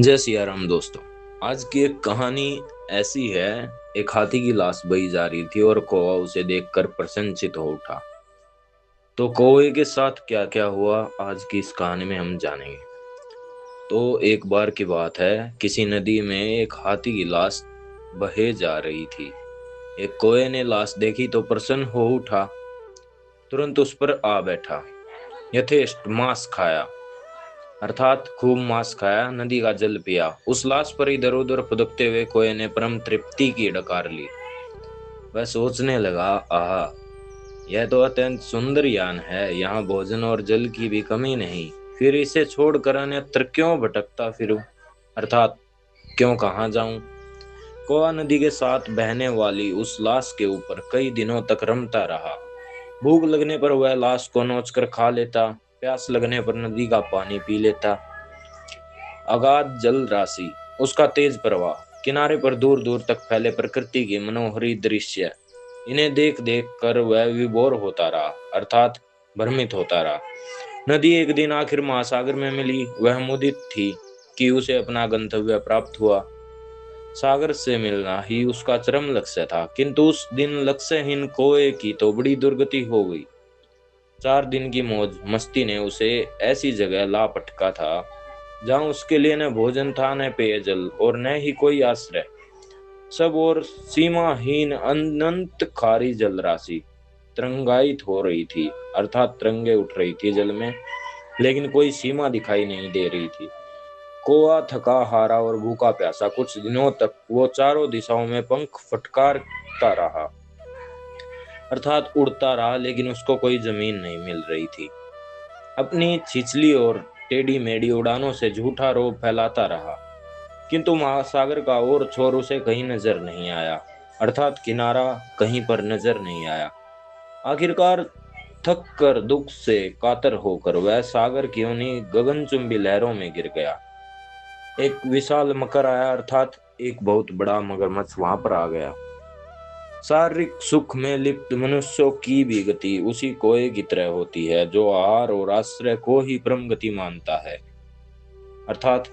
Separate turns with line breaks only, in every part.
जय सिया राम दोस्तों। आज की एक कहानी ऐसी है। एक हाथी की लाश बही जा रही थी और कौवा उसे देखकर प्रसन्नचित हो उठा। तो कौवे के साथ क्या क्या हुआ आज की इस कहानी में हम जानेंगे। तो एक बार की बात है, किसी नदी में एक हाथी की लाश बहे जा रही थी। एक कौवे ने लाश देखी तो प्रसन्न हो उठा, तुरंत उस पर आ बैठा, यथेष्ट मांस खाया, अर्थात खूब मांस खाया, नदी का जल पिया। उस लाश पर इधर उधर फुदकते हुए कोए ने परम तृप्ति की डकार ली। वह सोचने लगा, आहा, यह तो अत्यंत सुंदर यान है, यहाँ भोजन और जल की भी कमी नहीं। फिर इसे छोड़कर अन्यत्र क्यों भटकता फिरूं, अर्थात क्यों कहाँ जाऊं। कोआ नदी के साथ बहने वाली उस लाश के ऊपर कई दिनों तक रमता रहा। भूख लगने पर वह लाश को नोचकर खा लेता, प्यास लगने पर नदी का पानी पी लेता। अगाध जल राशि, उसका तेज प्रवाह, किनारे पर दूर दूर तक फैले प्रकृति के मनोहरी दृश्य, इन्हें देख देख कर वह विभोर होता रहा, अर्थात भ्रमित होता रहा। नदी एक दिन आखिर महासागर में मिली। वह मुदित थी कि उसे अपना गंतव्य प्राप्त हुआ। सागर से मिलना ही उसका चरम लक्ष्य था, किंतु उस दिन लक्ष्यहीन कोए की तो बड़ी दुर्गति हो गई। 4 दिन की मौज मस्ती ने उसे ऐसी जगह ला पटका था जहां उसके लिए न भोजन था, न पेयजल और न ही कोई आश्रय। सब और सीमाहीन अनंत खारी जल राशि तरंगायित हो रही थी, अर्थात तरंगे उठ रही थी जल में, लेकिन कोई सीमा दिखाई नहीं दे रही थी। कोआ थका हारा और भूखा प्यासा कुछ दिनों तक वो चारों दिशाओं में पंख फटकारता रहा, अर्थात उड़ता रहा, लेकिन उसको कोई जमीन नहीं मिल रही थी। अपनी छिछली और टेढ़ी मेढ़ी उड़ानों से झूठा रोब फैलाता रहा, किंतु महासागर का और छोर उसे कहीं नजर नहीं आया, अर्थात किनारा कहीं पर नजर नहीं आया। आखिरकार थक कर दुख से कातर होकर वह सागर की उन्हीं गगनचुंबी लहरों में गिर गया। एक विशाल मकर आया, अर्थात एक बहुत बड़ा मगरमच्छ वहां पर आ गया। शारीरिक सुख में लिप्त मनुष्यों की भी गति उसी कोए की तरह होती है, जो आहार और आश्रय को ही परम गति मानता है, अर्थात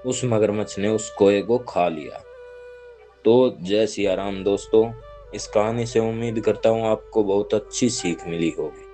उस मगरमच्छ ने उस कोए को खा लिया। तो जय सिया राम दोस्तों। इस कहानी से उम्मीद करता हूँ आपको बहुत अच्छी सीख मिली होगी।